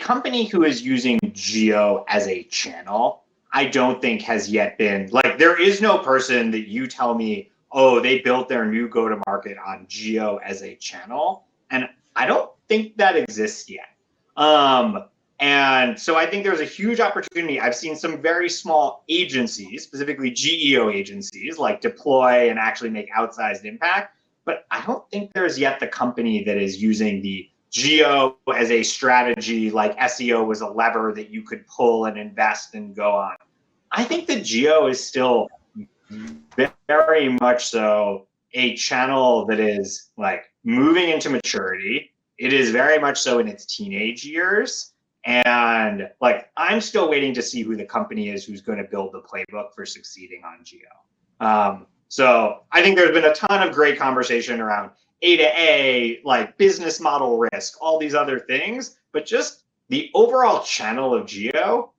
company who is using GEO as a channel, I don't think has yet been, like, there is no person that you tell me, oh, they built their new go-to-market on GEO as a channel, and I don't think that exists yet. And so I think there's a huge opportunity. I've seen some very small agencies, specifically GEO agencies, like deploy and actually make outsized impact. But I don't think there's yet the company that is using the GEO as a strategy, like SEO was a lever that you could pull and invest and go on. I think that GEO is still very much so a channel that is like moving into maturity. It is very much so in its teenage years. And like, I'm still waiting to see who the company is who's going to build the playbook for succeeding on GEO. So I think there's been a ton of great conversation around A to A, like business model risk, all these other things, but just the overall channel of GEO,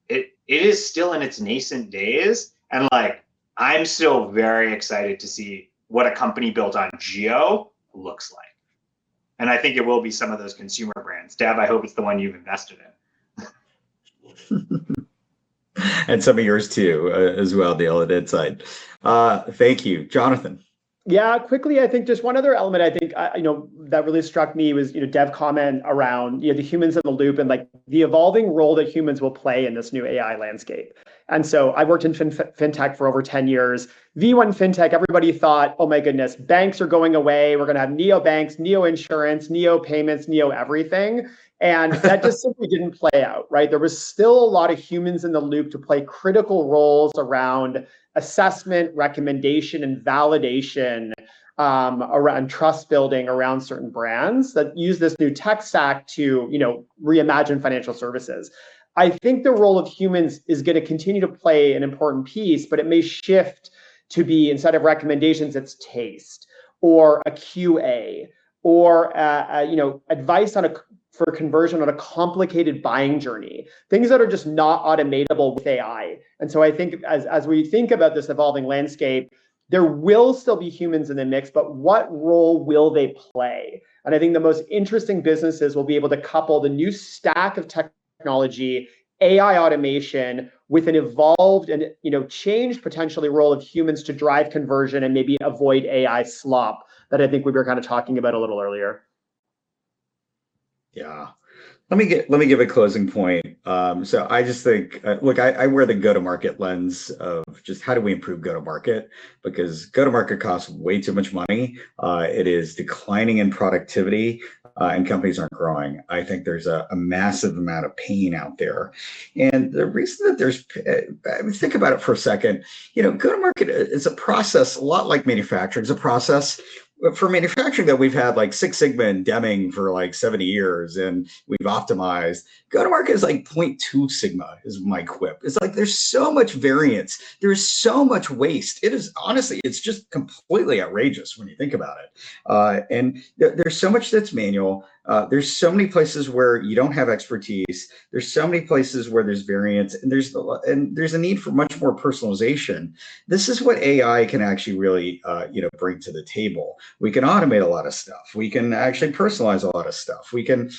it is still in its nascent days. And like, I'm still very excited to see what a company built on GEO looks like. And I think it will be some of those consumer brands. Dev, I hope it's the one you've invested in. And some of yours too, as well, Neil, at Insight. Thank you. Jonathan. Yeah, quickly, I think just one other element I think that really struck me was Dev comment around the humans in the loop and like the evolving role that humans will play in this new AI landscape. And so I worked in fintech for over 10 years. V1 fintech, everybody thought, oh my goodness, banks are going away. We're going to have neo banks, neo insurance, neo payments, neo everything. And that just simply didn't play out, right? There was still a lot of humans in the loop to play critical roles around assessment, recommendation, and validation, around trust building around certain brands that use this new tech stack to, reimagine financial services. I think the role of humans is going to continue to play an important piece, but it may shift to be, instead of recommendations, it's taste or a QA or advice for conversion on a complicated buying journey, things that are just not automatable with AI. And so I think as we think about this evolving landscape, there will still be humans in the mix, but what role will they play? And I think the most interesting businesses will be able to couple the new stack of technology, AI automation, with an evolved and changed potentially role of humans to drive conversion and maybe avoid AI slop that I think we were kind of talking about a little earlier. Yeah, Let me give a closing point. So I just think, look, I wear the go-to-market lens of just how do we improve go-to-market, because go-to-market costs way too much money. It is declining in productivity, and companies aren't growing. I think there's a massive amount of pain out there, and the reason that there's, I mean, think about it for a second. Go-to-market is a process, a lot like manufacturing is a process. For manufacturing that we've had like Six Sigma and Deming for like 70 years and we've optimized, go-to-market is like 0.2 Sigma is my quip. It's like there's so much variance. There's so much waste. It is honestly, it's just completely outrageous when you think about it. And there's so much that's manual. There's so many places where you don't have expertise. There's so many places where there's variance, and there's a need for much more personalization. This is what AI can actually really bring to the table. We can automate a lot of stuff. We can actually personalize a lot of stuff. We can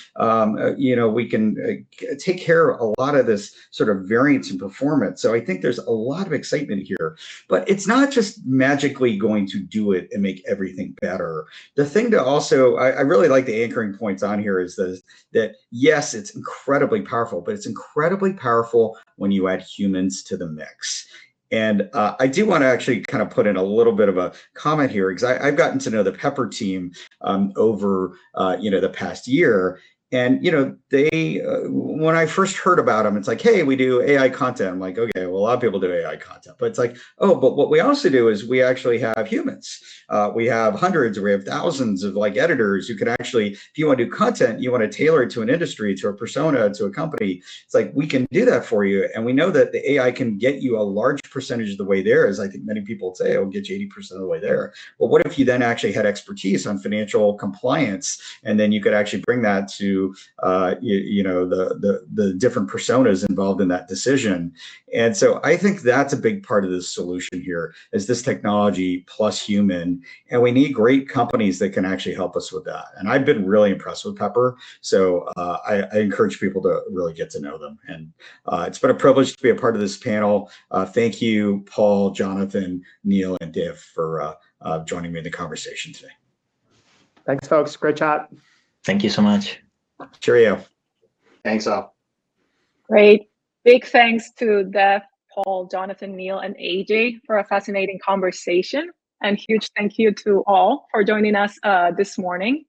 take care of a lot of this sort of variance in performance. So I think there's a lot of excitement here, but it's not just magically going to do it and make everything better. The thing to also, I really like the anchoring points on here is that yes, it's incredibly powerful, but it's incredibly powerful when you add humans to the mix. And I do want to actually kind of put in a little bit of a comment here, because I've gotten to know the Pepper team over the past year. And they when I first heard about them, it's like, hey, we do AI content. I'm like, okay, well, a lot of people do AI content, but it's like, oh, but what we also do is we actually have humans. We have hundreds, we have thousands of like editors who can actually, if you want to do content, you want to tailor it to an industry, to a persona, to a company. It's like, we can do that for you. And we know that the AI can get you a large percentage of the way there, as I think many people would say, it'll get you 80% of the way there. Well, what if you then actually had expertise on financial compliance, and then you could actually bring that to the different personas involved in that decision. And so I think that's a big part of the solution here, is this technology plus human. And we need great companies that can actually help us with that. And I've been really impressed with Pepper. So I encourage people to really get to know them. And it's been a privilege to be a part of this panel. Thank you, Paul, Jonathan, Neil, and Div for joining me in the conversation today. Thanks, folks. Great chat. Thank you so much. Cheerio. Thanks all. Great. Big thanks to Dev, Paul, Jonathan, Neil, and AJ for a fascinating conversation. And huge thank you to all for joining us this morning.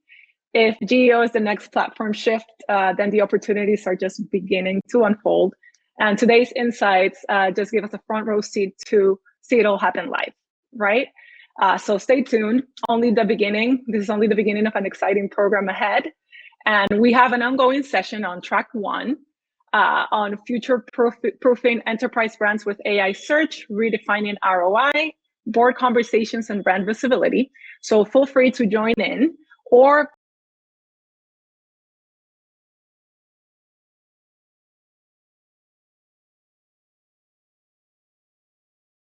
If GEO is the next platform shift, then the opportunities are just beginning to unfold. And today's insights just give us a front row seat to see it all happen live, right? So stay tuned. Only the beginning. This is only the beginning of an exciting program ahead. And we have an ongoing session on track 1 on future-proofing enterprise brands with AI search, redefining ROI, board conversations, and brand visibility. So feel free to join in or